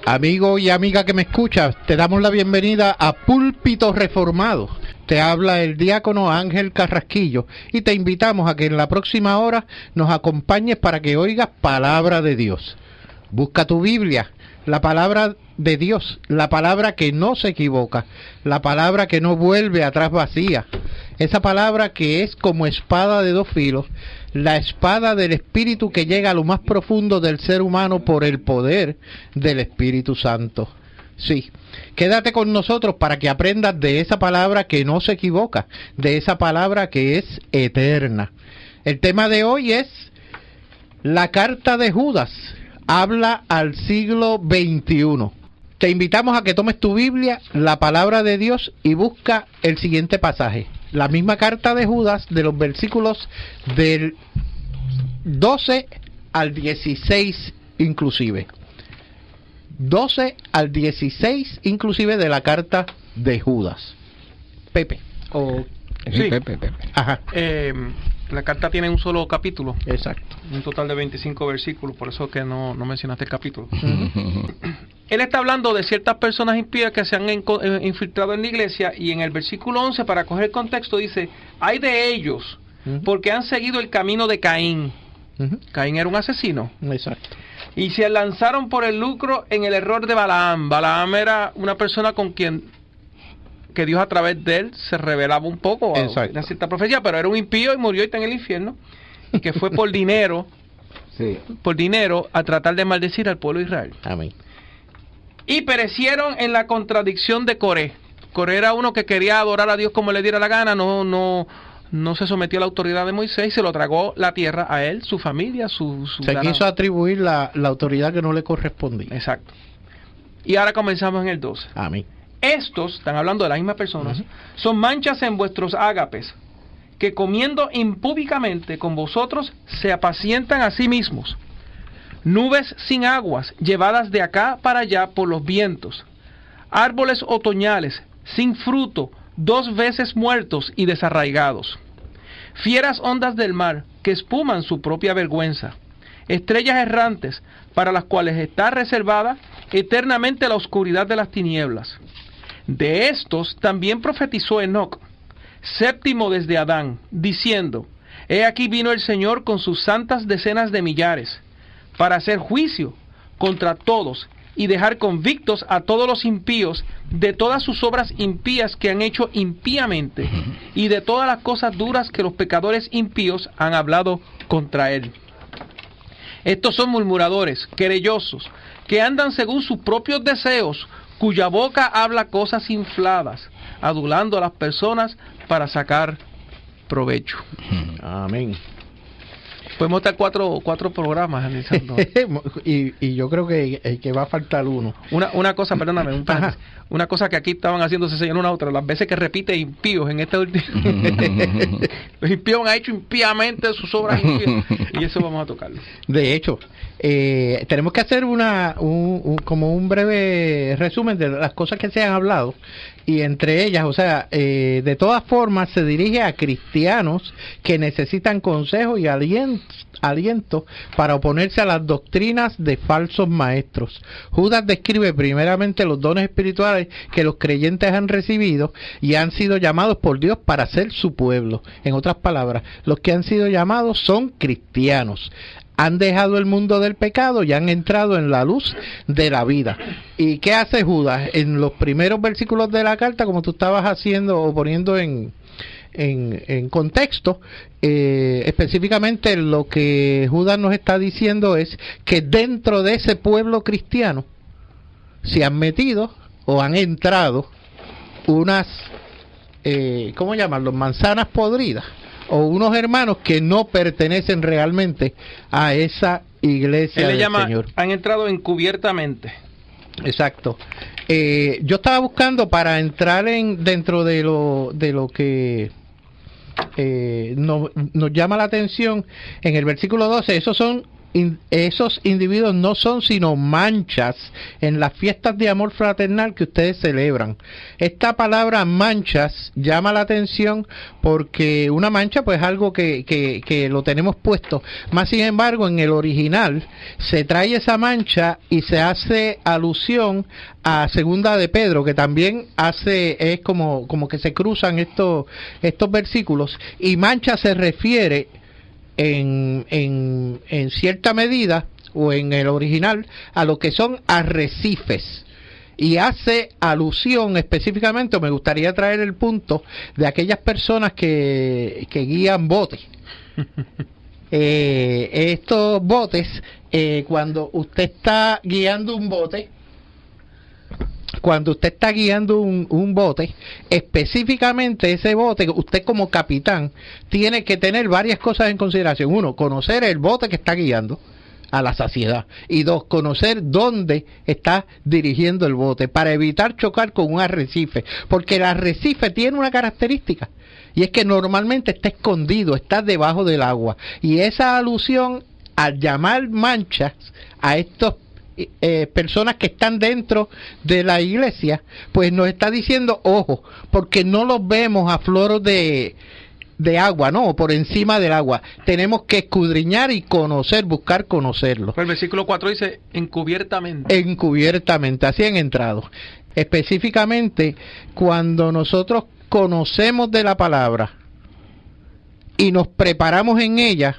Amigo y amiga que me escuchas, te damos la bienvenida a Púlpito Reformado. Te habla el diácono Ángel Carrasquillo y te invitamos a que en la próxima hora nos acompañes para que oigas palabra de Dios. Busca tu Biblia, la palabra de Dios, la palabra que no se equivoca, la palabra que no vuelve atrás vacía, esa palabra que es como espada de dos filos, la espada del Espíritu que llega a lo más profundo del ser humano por el poder del Espíritu Santo. Sí, quédate con nosotros para que aprendas de esa palabra que no se equivoca, de esa palabra que es eterna. El tema de hoy es la carta de Judas, habla al siglo XXI. Te invitamos a que tomes tu Biblia, la palabra de Dios, y busca el siguiente pasaje. La misma carta de Judas, de los versículos del 12 al 16 inclusive. 12 al 16 inclusive de la carta de Judas. Pepe. Sí. Pepe. Ajá. La carta tiene un solo capítulo. Exacto. Un total de 25 versículos, por eso que no mencionaste el capítulo. Uh-huh. Él está hablando de ciertas personas impías que se han infiltrado en la iglesia, y en el versículo 11, para coger el contexto, dice: hay de ellos, porque han seguido el camino de Caín. Caín era un asesino. Exacto. Y se lanzaron por el lucro en el error de Balaam. Balaam era una persona con quien que Dios a través de él se revelaba un poco a una cierta profecía, pero era un impío y murió y está en el infierno, y que fue por dinero, por dinero, a tratar de maldecir al pueblo de Israel. Amén. Y perecieron en la contradicción de Coré. Coré era uno que quería adorar a Dios como le diera la gana, no se sometió a la autoridad de Moisés y se lo tragó la tierra a él, su familia, se quiso atribuir la autoridad que no le correspondía. Exacto. Y ahora comenzamos en el 12. Amén. Estos, están hablando de las mismas personas, son manchas en vuestros ágapes, que comiendo impúdicamente con vosotros se apacientan a sí mismos. Nubes sin aguas, llevadas de acá para allá por los vientos. Árboles otoñales, sin fruto, 2 veces muertos y desarraigados. Fieras ondas del mar, que espuman su propia vergüenza. Estrellas errantes, para las cuales está reservada eternamente la oscuridad de las tinieblas. De estos también profetizó Enoc, séptimo desde Adán, diciendo: he aquí vino el Señor con sus santas decenas de millares, para hacer juicio contra todos y dejar convictos a todos los impíos de todas sus obras impías que han hecho impíamente, y de todas las cosas duras que los pecadores impíos han hablado contra él. Estos son murmuradores, querellosos, que andan según sus propios deseos, cuya boca habla cosas infladas, adulando a las personas para sacar provecho. Amén. Podemos estar cuatro programas analizando. y yo creo que va a faltar uno. Una cosa, perdóname, una cosa que aquí estaban haciéndose señalar una a otra, las veces que repite impíos en este último. Los impíos han hecho impíamente sus obras impías, y eso vamos a tocarlo. De hecho, tenemos que hacer como un breve resumen de las cosas que se han hablado, y entre ellas, o sea, de todas formas se dirige a cristianos que necesitan consejo y aliento para oponerse a las doctrinas de falsos maestros. Judas describe primeramente los dones espirituales que los creyentes han recibido y han sido llamados por Dios para ser su pueblo. En otras palabras, los que han sido llamados son cristianos. Han dejado el mundo del pecado y han entrado en la luz de la vida. ¿Y qué hace Judas? En los primeros versículos de la carta, como tú estabas haciendo o poniendo en contexto, específicamente lo que Judas nos está diciendo es que dentro de ese pueblo cristiano se han metido o han entrado unas, ¿cómo llamarlo? Manzanas podridas, o unos hermanos que no pertenecen realmente a esa iglesia del Señor. Han entrado encubiertamente. Exacto. Yo estaba buscando para entrar dentro de lo que nos llama la atención en el versículo 12. Esos son esos individuos no son sino manchas en las fiestas de amor fraternal que ustedes celebran. Esta palabra manchas llama la atención porque una mancha pues es algo que lo tenemos puesto, más sin embargo en el original se trae esa mancha y se hace alusión a Segunda de Pedro, que también es como que se cruzan estos versículos, y mancha se refiere en cierta medida o en el original a lo que son arrecifes, y hace alusión específicamente, me gustaría traer el punto de aquellas personas que guían botes. Estos botes, cuando usted está guiando un bote, específicamente ese bote, usted como capitán tiene que tener varias cosas en consideración. Uno, conocer el bote que está guiando a la saciedad, y dos, conocer dónde está dirigiendo el bote para evitar chocar con un arrecife, porque el arrecife tiene una característica, y es que normalmente está escondido, está debajo del agua, y esa alusión al llamar manchas a estos personas que están dentro de la iglesia, pues nos está diciendo, ojo, porque no los vemos a flor de agua, no, por encima del agua. Tenemos que escudriñar y conocer, buscar conocerlo. El versículo 4 dice, encubiertamente. Encubiertamente, así han entrado. Específicamente, cuando nosotros conocemos de la palabra y nos preparamos en ella,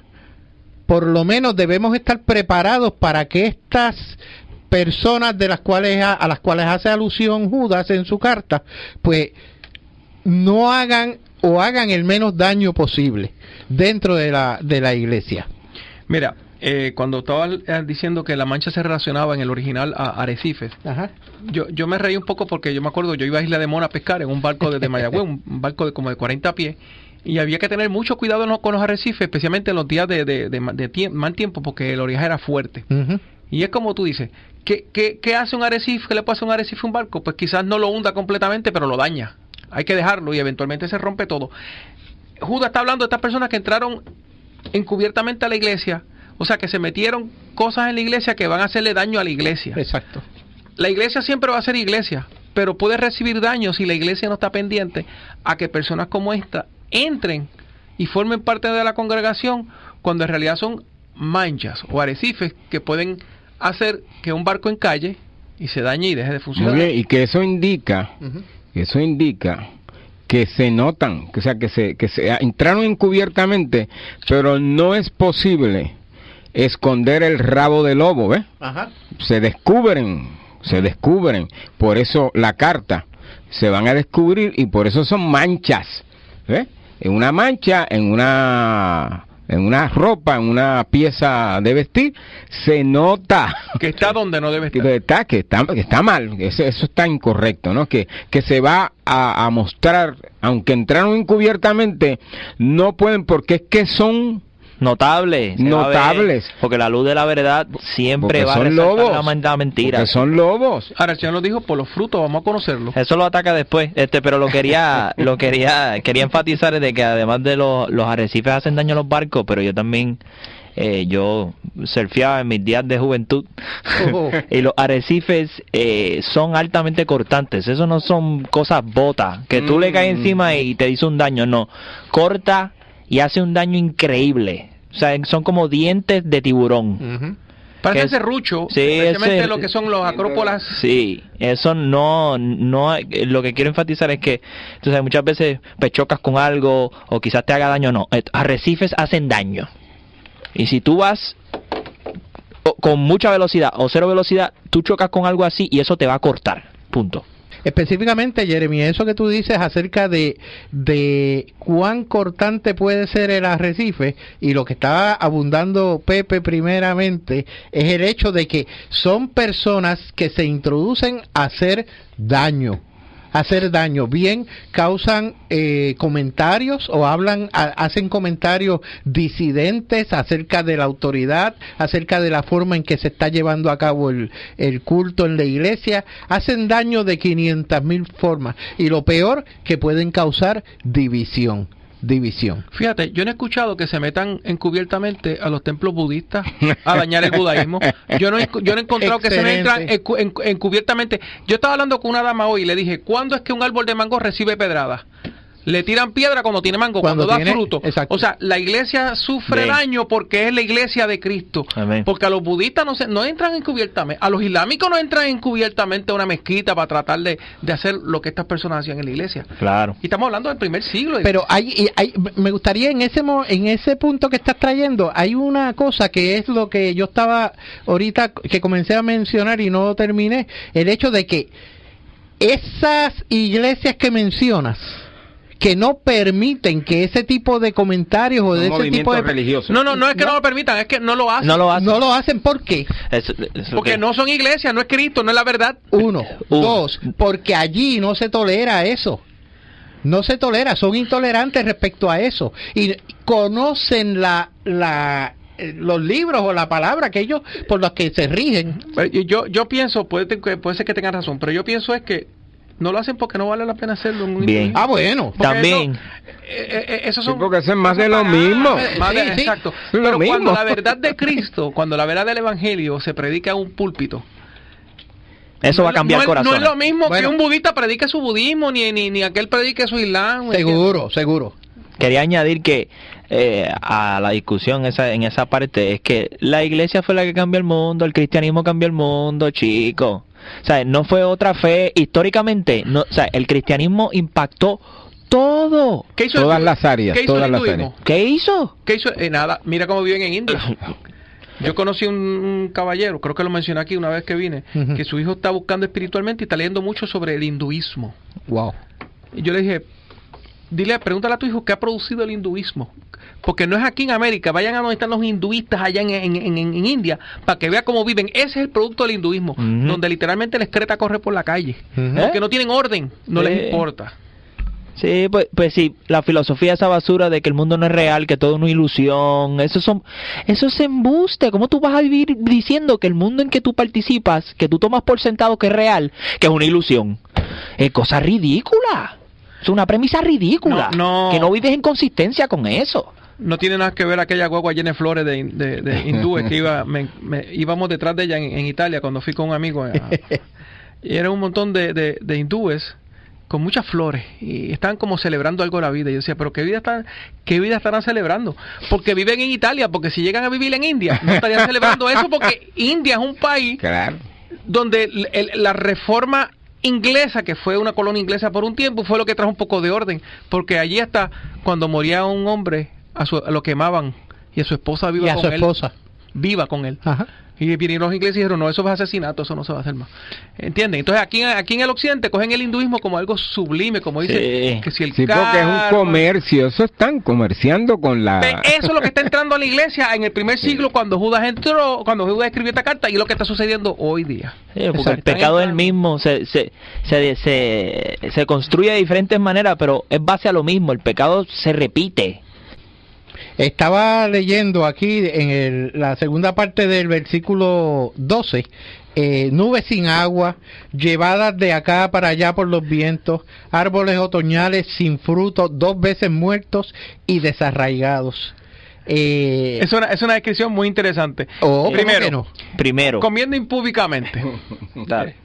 por lo menos debemos estar preparados para que estas personas a las cuales hace alusión Judas en su carta, pues no hagan o hagan el menos daño posible dentro de la iglesia. Mira, cuando estaba diciendo que la mancha se relacionaba en el original a arrecifes, ajá, yo me reí un poco porque yo me acuerdo, yo iba a Isla de Mona a pescar en un barco desde Mayagüez, un barco como de 40 pies, y había que tener mucho cuidado con los arrecifes, especialmente en los días de mal tiempo, porque el oleaje era fuerte. Uh-huh. Y es como tú dices, ¿qué hace un arrecife? ¿Qué le pasa a un arrecife a un barco? Pues quizás no lo hunda completamente, pero lo daña. Hay que dejarlo y eventualmente se rompe todo. Judas está hablando de estas personas que entraron encubiertamente a la iglesia, o sea, que se metieron cosas en la iglesia que van a hacerle daño a la iglesia. Exacto. La iglesia siempre va a ser iglesia, pero puede recibir daño si la iglesia no está pendiente a que personas como esta entren y formen parte de la congregación, cuando en realidad son manchas o arrecifes que pueden hacer que un barco encalle y se dañe y deje de funcionar. Muy bien, y que eso indica, que se notan, o sea, que se entraron encubiertamente, pero no es posible esconder el rabo del lobo, ¿ves? Ajá. Se descubren, por eso la carta se van a descubrir, y por eso son manchas, ¿ves? En una mancha, en una ropa, en una pieza de vestir, se nota que está donde no debe estar. Que está mal, eso está incorrecto, ¿no? Que se va a mostrar, aunque entraron encubiertamente, no pueden, porque es que son notables, porque la luz de la verdad siempre va a resaltar la mentira. Porque son lobos. Ahora el Señor nos dijo, por los frutos vamos a conocerlos. Eso lo ataca después, pero quería enfatizar de que además de los arrecifes hacen daño a los barcos, pero yo también yo surfeaba en mis días de juventud y los arrecifes son altamente cortantes. Eso no son cosas botas que tú le caes encima y te hizo un daño, no, corta y hace un daño increíble. O sea, son como dientes de tiburón. Uh-huh. Parece serrucho, sí, especialmente lo que son los acrópolas. Sí, eso no, lo que quiero enfatizar es que, entonces, muchas veces chocas con algo o quizás te haga daño. No, arrecifes hacen daño. Y si tú vas con mucha velocidad o cero velocidad, tú chocas con algo así y eso te va a cortar. Punto. Específicamente, Jeremy, eso que tú dices acerca de cuán cortante puede ser el arrecife, y lo que estaba abundando Pepe primeramente, es el hecho de que son personas que se introducen a hacer daño, bien causan comentarios o hacen comentarios disidentes acerca de la autoridad, acerca de la forma en que se está llevando a cabo el culto en la iglesia, hacen daño de 500,000 formas, y lo peor, que pueden causar división. división. Fíjate, yo no he escuchado que se metan encubiertamente a los templos budistas a dañar el budaísmo. Yo no he encontrado que se metan encubiertamente. Yo estaba hablando con una dama hoy y le dije, ¿cuándo es que un árbol de mango recibe pedradas? Le tiran piedra cuando tiene mango, cuando da fruto. Exacto. O sea, la iglesia sufre daño porque es la iglesia de Cristo. Amén. Porque a los budistas no entran encubiertamente, a los islámicos no entran encubiertamente a una mezquita para tratar de hacer lo que estas personas hacían en la iglesia. Claro. Y estamos hablando del primer siglo. Pero me gustaría en ese punto que estás trayendo, hay una cosa que es lo que yo estaba ahorita, que comencé a mencionar y no terminé, el hecho de que esas iglesias que mencionas, que no permiten que ese tipo de comentarios o de ese tipo de religiosos. No es que no lo permitan, es que no lo hacen. No lo hacen, ¿por qué? Porque no son iglesias, no es Cristo, no es la verdad. Uno. Dos, porque allí no se tolera eso. No se tolera, son intolerantes respecto a eso. Y conocen los libros o la palabra que ellos por los que se rigen. Yo pienso, puede ser que tengan razón, pero yo pienso es que no lo hacen porque no vale la pena hacerlo. Bien. Bueno. También. Eso son, porque eso es más de lo mismo. Exacto. Sí, pero mismo. cuando la verdad de Cristo, cuando la verdad del Evangelio se predica en un púlpito, eso va a cambiar el corazón. No es lo mismo que un budista predique su budismo, ni aquel predique su islam. Seguro. Quería añadir que a la discusión en esa parte es que la iglesia fue la que cambió el mundo, el cristianismo cambió el mundo, chicos. O sea, no fue otra fe históricamente, o sea, el cristianismo impactó todo. ¿Qué hizo todas las áreas, todas las áreas. ¿Qué hizo? Nada, mira cómo viven en India. Yo conocí un caballero, creo que lo mencioné aquí una vez que vine, que su hijo está buscando espiritualmente y está leyendo mucho sobre el hinduismo. Wow. Y yo le dije, pregúntale a tu hijo qué ha producido el hinduismo. Porque no es aquí en América, vayan a donde están los hinduistas allá en India, para que vea cómo viven. Ese es el producto del hinduismo, donde literalmente la excreta corre por la calle. Porque no tienen orden, no les importa. Sí, pues sí, la filosofía, esa basura de que el mundo no es real, que todo es una ilusión, eso es embuste. ¿Cómo tú vas a vivir diciendo que el mundo en que tú participas, que tú tomas por sentado que es real, que es una ilusión? Es cosa ridícula. Es una premisa ridícula. Que no vives en consistencia con eso. No tiene nada que ver aquella guagua llena de flores de hindúes que íbamos detrás de ella en Italia cuando fui con un amigo. Y era un montón de hindúes con muchas flores y estaban como celebrando algo de la vida. Y yo decía, pero ¿qué vida estarán celebrando? Porque viven en Italia, porque si llegan a vivir en India no estarían celebrando eso, porque India es un país donde la reforma inglesa, que fue una colonia inglesa por un tiempo, fue lo que trajo un poco de orden, porque allí hasta cuando moría un hombre lo quemaban y a su esposa viva con él. Ajá. Y vinieron los ingleses y dijeron, no, eso es asesinato, eso no se va a hacer más. ¿Entienden? Entonces aquí en el occidente cogen el hinduismo como algo sublime, como dice que si el porque es un comercio, eso están comerciando con la... Eso es lo que está entrando a la iglesia en el primer siglo cuando Judas escribió esta carta, y lo que está sucediendo hoy día. Sí, porque el pecado es el mismo, se construye de diferentes maneras, pero es base a lo mismo, el pecado se repite. Estaba leyendo aquí en la segunda parte del versículo 12, nubes sin agua, llevadas de acá para allá por los vientos, árboles otoñales sin fruto, 2 veces muertos y desarraigados. Es una descripción muy interesante. Primero, comiendo impúdicamente.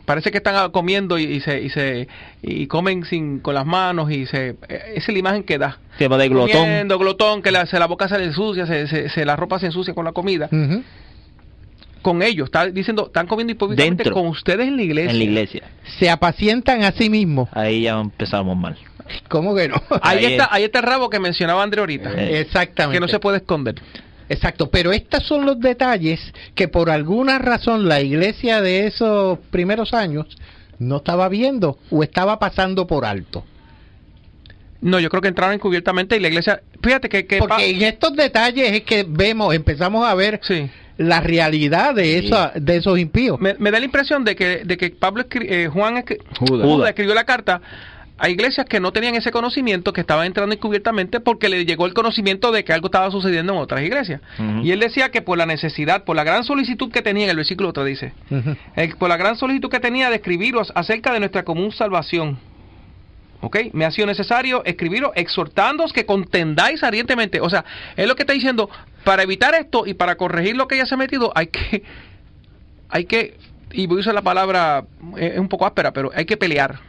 Parece que están comiendo y comen con las manos, y esa es la imagen que da. Tema de glotón. Comiendo, glotón, que la boca se le ensucia, la ropa se ensucia con la comida. Con ellos, está diciendo, están comiendo impúdicamente dentro, con ustedes en la iglesia. Se apacientan a sí mismos. Ahí ya empezamos mal. ¿Cómo que no? Ahí está el rabo que mencionaba André ahorita. Exactamente. Que no se puede esconder. Exacto, pero estos son los detalles que por alguna razón la iglesia de esos primeros años no estaba viendo o estaba pasando por alto. No, yo creo que entraron encubiertamente y la iglesia... Fíjate que porque en estos detalles es que empezamos a ver la realidad de esos impíos. Me da la impresión de que Judas escribió la carta a iglesias que no tenían ese conocimiento, que estaban entrando encubiertamente porque le llegó el conocimiento de que algo estaba sucediendo en otras iglesias. Y él decía que por la necesidad, por la gran solicitud que tenía, en el versículo 3 dice, por la gran solicitud que tenía de escribiros acerca de nuestra común salvación. ¿ok? Me ha sido necesario escribiros exhortándoos que contendáis ardientemente. O sea, es lo que está diciendo, para evitar esto y para corregir lo que ella se ha metido, hay que, y voy a usar la palabra, es un poco áspera, pero hay que pelear.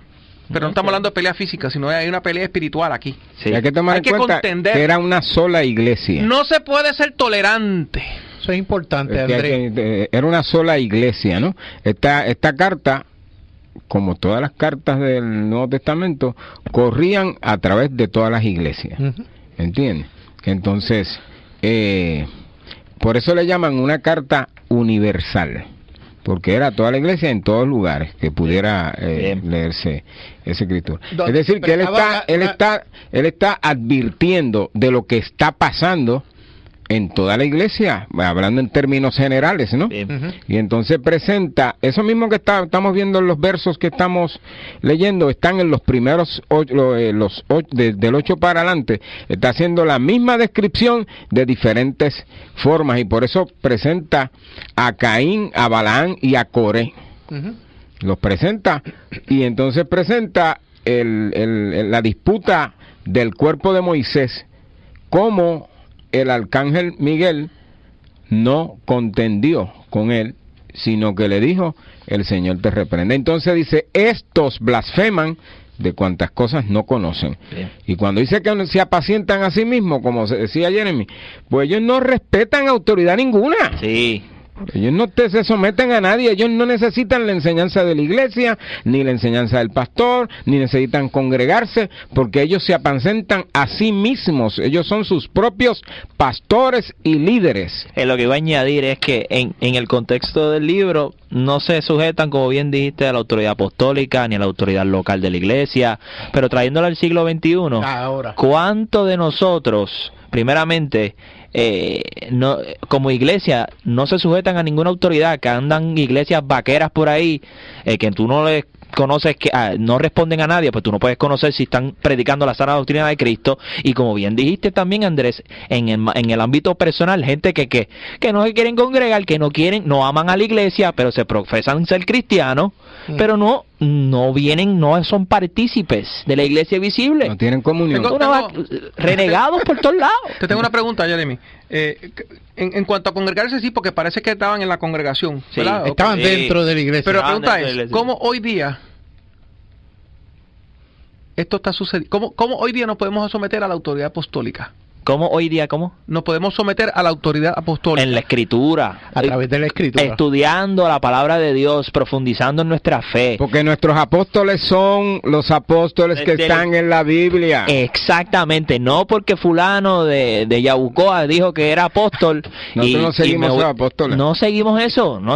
Pero no estamos hablando de pelea física, sino hay una pelea espiritual aquí. Sí. Hay que tomar en cuenta que era una sola iglesia. No se puede ser tolerante. Eso es importante, Andrés. Era una sola iglesia, ¿no? Esta carta, como todas las cartas del Nuevo Testamento, corrían a través de todas las iglesias. ¿Entiendes? Entonces, por eso le llaman una carta universal, porque era toda la iglesia en todos lugares que pudiera leerse esa escritura. Es decir, que él está advirtiendo de lo que está pasando en toda la iglesia, hablando en términos generales, ¿no? Y entonces presenta, eso mismo que estamos viendo en los versos que estamos leyendo, están en los primeros del 8 para adelante, está haciendo la misma descripción de diferentes formas, y por eso presenta a Caín, a Balaán y a Coré. Los presenta, y entonces presenta la disputa del cuerpo de Moisés, como el arcángel Miguel no contendió con él, sino que le dijo, el Señor te reprende. Entonces dice, estos blasfeman de cuantas cosas no conocen. Bien. Y cuando dice que se apacientan a sí mismos, como se decía Jeremy, pues ellos no respetan autoridad ninguna. Sí. Ellos no se someten a nadie, ellos no necesitan la enseñanza de la iglesia, ni la enseñanza del pastor, ni necesitan congregarse, porque ellos se apacentan a sí mismos, ellos son sus propios pastores y líderes. Lo que iba a añadir es que en el contexto del libro no se sujetan, como bien dijiste, a la autoridad apostólica ni a la autoridad local de la iglesia, pero trayéndolo al siglo XXI, ¿cuánto de nosotros, primeramente, no, como iglesia, no se sujetan a ninguna autoridad, que andan iglesias vaqueras por ahí, que tú no les conoces, que no responden a nadie, pues tú no puedes conocer si están predicando la sana doctrina de Cristo? Y como bien dijiste también, Andrés, en el ámbito personal, gente que no se quieren congregar, que no aman a la iglesia, pero se profesan ser cristianos, pero no vienen, no son partícipes de la iglesia visible. No tienen comunión. Renegados por todos lados. Te tengo una pregunta, Jeremy. En cuanto a congregarse, sí, porque parece que estaban en la congregación, sí, estaban dentro de la iglesia. Pero la pregunta es, ¿cómo hoy día esto está sucediendo? ¿Cómo hoy día nos podemos someter a la autoridad apostólica? ¿Cómo hoy día? ¿Cómo? Nos podemos someter a la autoridad apostólica. En la Escritura. A través de la Escritura. Estudiando la palabra de Dios, profundizando en nuestra fe. Porque nuestros apóstoles son los apóstoles que están en la Biblia. Exactamente. No porque fulano de Yabucoa dijo que era apóstol. Nosotros no seguimos esos apóstoles. No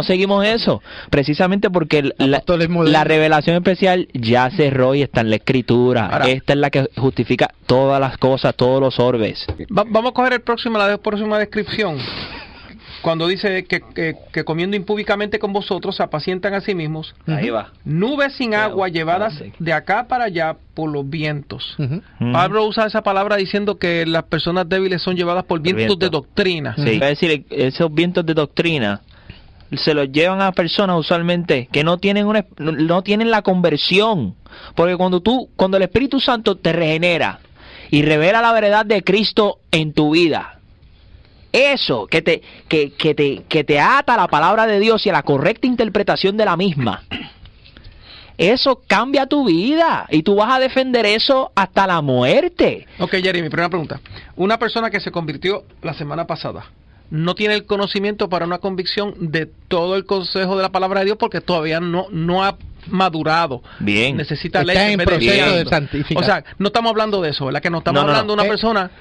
seguimos eso. Precisamente porque la revelación especial ya cerró y está en la Escritura. Ahora, esta es la que justifica todas las cosas, todos los orbes. Vamos a coger la próxima descripción. Cuando dice que comiendo impúdicamente con vosotros se apacientan a sí mismos. Ahí va. Nubes sin agua llevadas de acá para allá por los vientos. Pablo usa esa palabra diciendo que las personas débiles son llevadas por vientos de doctrina. Sí. Es decir, esos vientos de doctrina se los llevan a personas usualmente que no tienen la conversión. Porque cuando el Espíritu Santo te regenera y revela la verdad de Cristo en tu vida, eso que te ata a la palabra de Dios y a la correcta interpretación de la misma, eso cambia tu vida y tú vas a defender eso hasta la muerte. Ok, Jeremy, primera pregunta. Una persona que se convirtió la semana pasada no tiene el conocimiento para una convicción de todo el consejo de la palabra de Dios porque todavía no ha madurado. Bien. Necesita está leche en proceso de santificación. O sea, no estamos hablando de eso, ¿verdad? Que no estamos hablando de una persona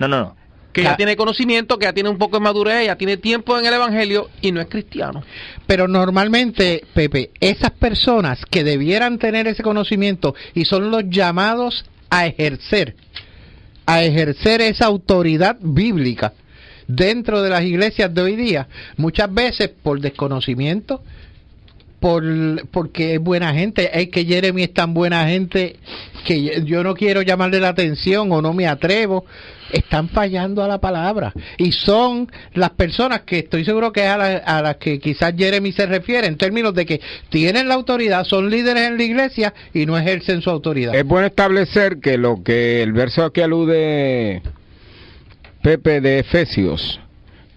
que ya tiene conocimiento, que ya tiene un poco de madurez, ya tiene tiempo en el Evangelio y no es cristiano. Pero normalmente, Pepe, esas personas que debieran tener ese conocimiento y son los llamados a ejercer esa autoridad bíblica dentro de las iglesias de hoy día, muchas veces por desconocimiento, porque es buena gente. Es que Jeremy es tan buena gente que yo no quiero llamarle la atención o no me atrevo. Están fallando a la palabra y son las personas que estoy seguro que es a las que quizás Jeremy se refiere, en términos de que tienen la autoridad, son líderes en la iglesia y no ejercen su autoridad. Es bueno establecer que lo que el verso que alude Pepe de Efesios,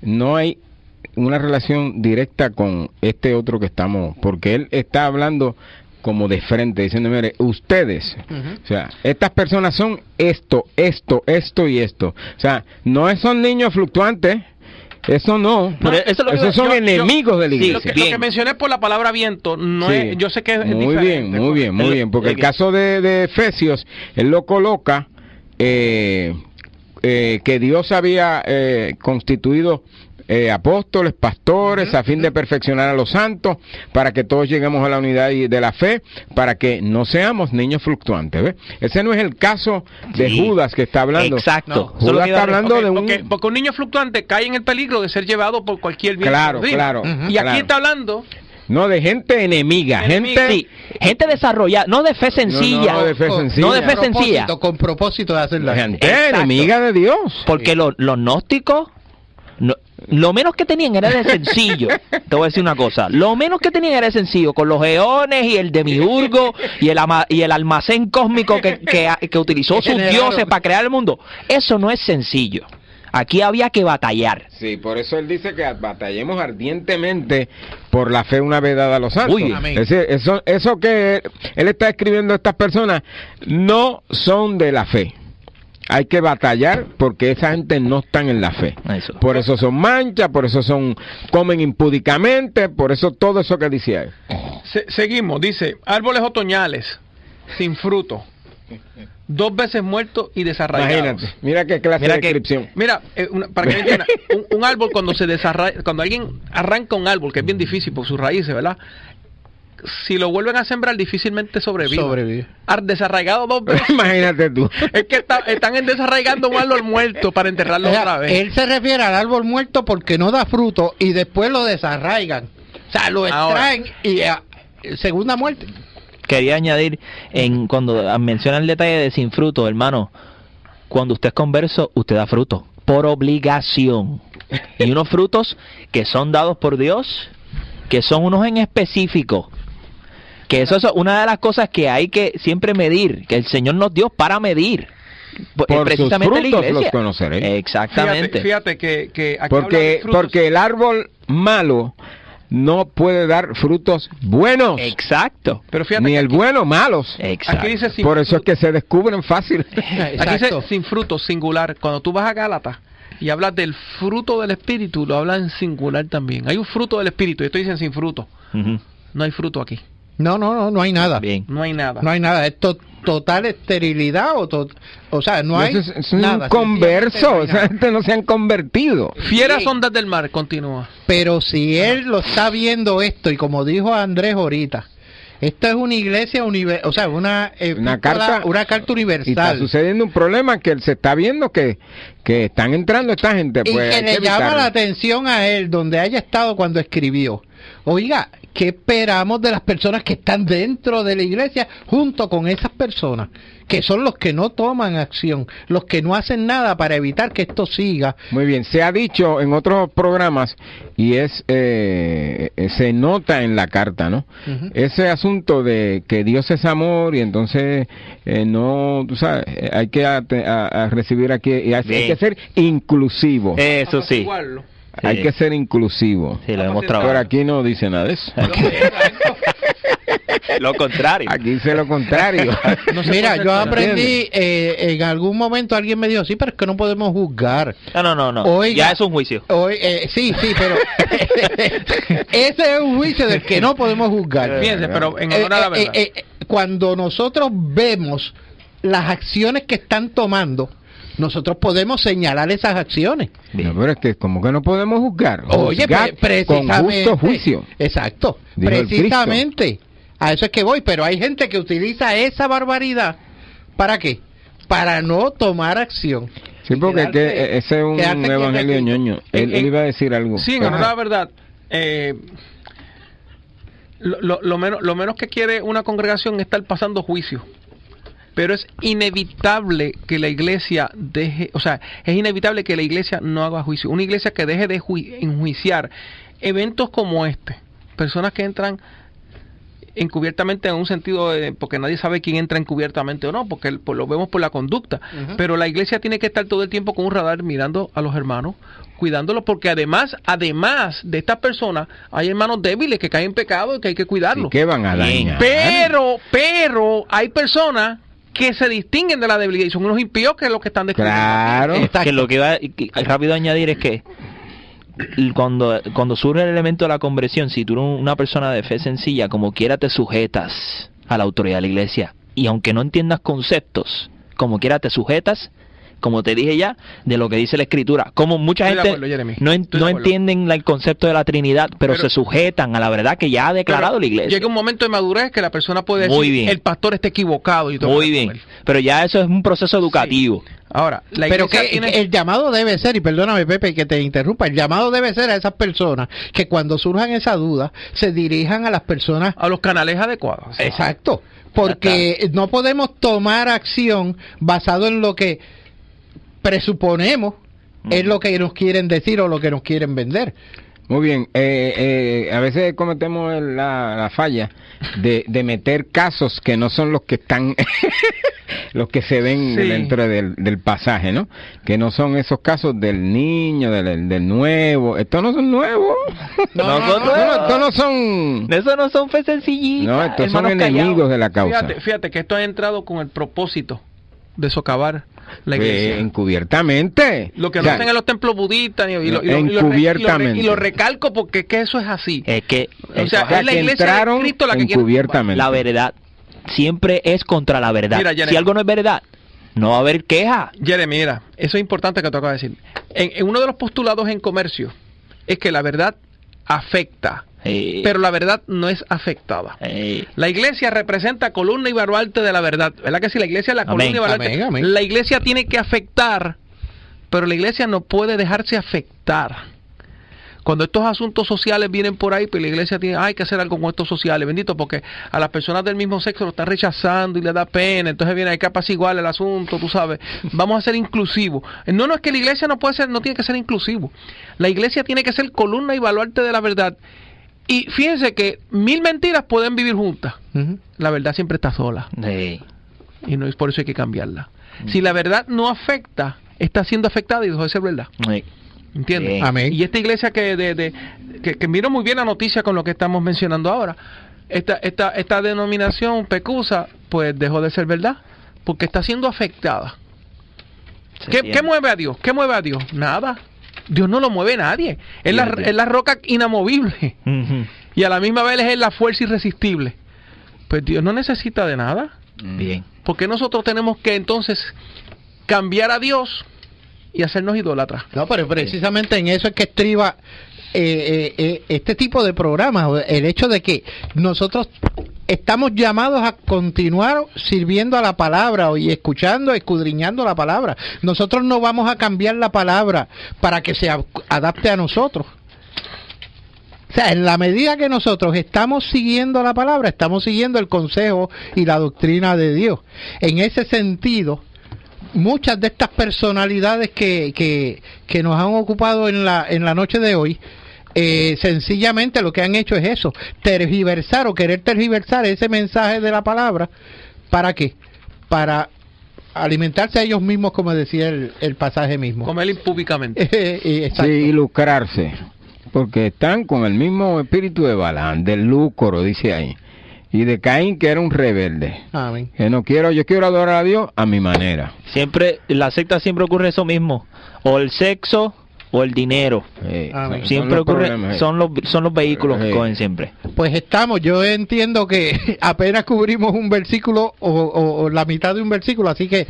no hay una relación directa con este otro que estamos, porque él está hablando como de frente, diciendo, mire, ustedes, o sea, estas personas son esto y esto, o sea, no son niños fluctuantes, eso no, esos son enemigos de la iglesia. Lo que mencioné por la palabra viento, no es, yo sé que es diferente. Muy bien, porque el caso de Efesios, él lo coloca, que Dios había constituido apóstoles, pastores, a fin de perfeccionar a los santos, para que todos lleguemos a la unidad de la fe, para que no seamos niños fluctuantes. ¿Ves? Ese no es el caso de Judas que está hablando. Exacto. No, Judas está hablando de un... Porque un niño fluctuante cae en el peligro de ser llevado por cualquier viento. Claro. Y aquí está hablando... No, de gente enemiga. Gente desarrollada, no de fe sencilla. No de fe sencilla. No de fe sencilla. Con propósito de hacer la gente enemiga de Dios. Porque los gnósticos, lo menos que tenían era de sencillo. Te voy a decir una cosa. Lo menos que tenían era de sencillo. Con los eones y el demiurgo y el almacén cósmico que utilizó sus dioses para crear el mundo. Eso no es sencillo. Aquí había que batallar. Sí, por eso él dice que batallemos ardientemente por la fe una vez dada a los santos. Es decir, eso que él está escribiendo a estas personas no son de la fe. Hay que batallar porque esa gente no están en la fe. Por eso son manchas, por eso comen impúdicamente, por eso todo eso que dice ahí. Seguimos, dice, árboles otoñales, sin fruto, 2 veces muertos y desarraigados. Imagínate, mira qué clase de descripción. Mira, para que me entiendan, un árbol cuando se desarraiga, cuando alguien arranca un árbol, que es bien difícil por sus raíces, ¿verdad? Si lo vuelven a sembrar, difícilmente sobrevive. Desarraigado 2 veces. Imagínate tú. Es que están desarraigando un árbol muerto para enterrarlo otra vez. Él se refiere al árbol muerto porque no da fruto y después lo desarraigan. O sea, lo extraen y segunda muerte. Quería añadir, cuando menciona el detalle de sin fruto, hermano, cuando usted es converso, usted da fruto, por obligación. Y unos frutos que son dados por Dios, que son unos en específico. Que eso es una de las cosas que hay que siempre medir, que el Señor nos dio para medir. Por precisamente sus frutos los conoceréis. Exactamente. Fíjate que aquí porque el árbol malo no puede dar frutos buenos. Exacto. Pero fíjate ni el bueno, malos. Exacto. Aquí dice por eso es que se descubren fácil. Aquí dice sin fruto, singular. Cuando tú vas a Gálatas y hablas del fruto del Espíritu, lo hablas en singular también. Hay un fruto del Espíritu, y esto dicen sin fruto. No hay fruto aquí. No hay nada. Bien. No hay nada. No hay nada. Esto total esterilidad o sea, no hay es nada. Un converso, o sea, no se han convertido. Fieras ondas del mar, continúa. Pero si él lo está viendo esto, y como dijo Andrés ahorita, esto es una iglesia una carta universal. Y está sucediendo un problema que él se está viendo que están entrando esta gente. Pues, y que le llama la atención a él, donde haya estado cuando escribió. Oiga, ¿qué esperamos de las personas que están dentro de la iglesia junto con esas personas? Que son los que no toman acción, los que no hacen nada para evitar que esto siga. Muy bien, se ha dicho en otros programas y se nota en la carta, ¿no? Ese asunto de que Dios es amor y entonces no, tú sabes, hay que recibir aquí, y hay que ser inclusivo. Eso sí. Hay que ser inclusivo. Sí, lo hemos trabajado. Pero aquí no dice nada de eso. Lo contrario. Aquí dice lo contrario. Mira, yo aprendí, en algún momento alguien me dijo, sí, pero es que no podemos juzgar. No. Oiga, ya es un juicio. Sí, pero ese es un juicio del que no podemos juzgar. Fíjense, pero en honor a la verdad. Cuando nosotros vemos las acciones que están tomando, nosotros podemos señalar esas acciones. No, pero es que como que no podemos juzgar. Oye, precisamente. Con justo juicio. Exacto. Dijo precisamente. A eso es que voy, pero hay gente que utiliza esa barbaridad. ¿Para qué? Para no tomar acción. Sí, porque ese es un evangelio ñoño. Él iba a decir algo. Sí, en honor a la verdad. lo menos que quiere una congregación es estar pasando juicio. Pero es inevitable que la iglesia es inevitable que la iglesia no haga juicio. Una iglesia que deje de enjuiciar eventos como este, personas que entran encubiertamente en un sentido porque nadie sabe quién entra encubiertamente o no, porque lo vemos por la conducta. Pero la iglesia tiene que estar todo el tiempo con un radar mirando a los hermanos, cuidándolos, porque además de estas personas hay hermanos débiles que caen en pecado y que hay que cuidarlos. ¿Qué van a dañar? Pero hay personas que se distinguen de la debilidad y son unos impíos que es lo que están descubriendo. Claro. Que lo que iba rápido a añadir es que cuando surge el elemento de la conversión, si tú eres una persona de fe sencilla, como quiera te sujetas a la autoridad de la iglesia. Y aunque no entiendas conceptos, como quiera te sujetas, como te dije ya, de lo que dice la Escritura. Como mucha gente no entienden el concepto de la Trinidad, pero se sujetan a la verdad que ya ha declarado la iglesia. Llega un momento de madurez que la persona puede decir, el pastor está equivocado. Y todo. Muy bien, pero ya eso es un proceso educativo. Sí. Ahora, la pero que el llamado debe ser, y perdóname Pepe que te interrumpa, el llamado debe ser a esas personas que cuando surjan esas dudas se dirijan a las personas, a los canales adecuados. Exacto, porque no podemos tomar acción basado en lo que presuponemos es lo que nos quieren decir o lo que nos quieren vender. Muy bien, a veces cometemos la falla de meter casos que no son los que están, los que se ven dentro del pasaje, ¿no? Que no son esos casos del niño, del nuevo. Estos no son nuevos. Estos no son... Eso no son fe sencillitas. No, estos son enemigos de la causa. Fíjate que esto ha entrado con el propósito de socavar la iglesia. Encubiertamente. Lo que no hacen en los templos budistas y lo recalco porque es que eso es así. Es que es la iglesia de Cristo la que quiere. La verdad siempre es contra la verdad. Mira, Jeremy, si algo no es verdad, no va a haber queja. Jeremy, mira, eso es importante que te acabo de decir. En uno de los postulados en comercio es que la verdad afecta. Pero la verdad no es afectada. La iglesia representa columna y baluarte de la verdad. ¿Verdad que si la iglesia es la columna y baluarte? Amén. La iglesia tiene que afectar, pero la iglesia no puede dejarse afectar. Cuando estos asuntos sociales vienen por ahí, pues la iglesia tiene, hay que hacer algo con estos sociales, bendito, porque a las personas del mismo sexo lo están rechazando y le da pena, entonces viene, hay que apaciguar el asunto, tú sabes, vamos a ser inclusivos. No, es que la iglesia no tiene que ser inclusivo. La iglesia tiene que ser columna y baluarte de la verdad. Y fíjense que 1000 mentiras pueden vivir juntas. La verdad siempre está sola. Y no es por eso hay que cambiarla. Si la verdad no afecta, está siendo afectada y dejó de ser verdad. ¿Entiendes? Amén. Y esta iglesia que miró muy bien la noticia con lo que estamos mencionando ahora, esta denominación Pecusa, pues dejó de ser verdad, porque está siendo afectada. ¿Qué mueve a Dios? ¿Qué mueve a Dios? Nada. Dios no lo mueve nadie. Es la roca inamovible. Y a la misma vez es la fuerza irresistible. Pues Dios no necesita de nada. Bien. ¿Por qué nosotros tenemos que entonces cambiar a Dios y hacernos idólatras? No, pero precisamente en eso es que estriba este tipo de programas, el hecho de que nosotros estamos llamados a continuar sirviendo a la palabra y escuchando, escudriñando la palabra. Nosotros no vamos a cambiar la palabra para que se adapte a nosotros. O sea, en la medida que nosotros estamos siguiendo la palabra, estamos siguiendo el consejo y la doctrina de Dios. En ese sentido, muchas de estas personalidades que nos han ocupado en la noche de hoy, sencillamente lo que han hecho es eso, querer tergiversar ese mensaje de la palabra. ¿Para qué? Para alimentarse a ellos mismos, como decía el pasaje mismo. Comer impúdicamente. Y lucrarse, porque están con el mismo espíritu de Balaam, del lucro, dice ahí, y de Caín, que era un rebelde. Amén. Que yo quiero adorar a Dios a mi manera. Siempre, la secta siempre ocurre eso mismo, o el sexo o el dinero. Siempre ocurre, son los vehículos que cogen siempre. Pues yo entiendo que apenas cubrimos un versículo o la mitad de un versículo, así que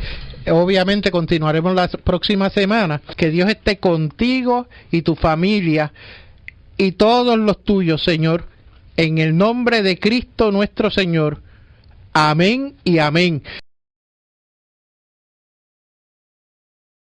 obviamente continuaremos la próxima semana. Que Dios esté contigo y tu familia y todos los tuyos, Señor, en el nombre de Cristo nuestro Señor. Amén y amén.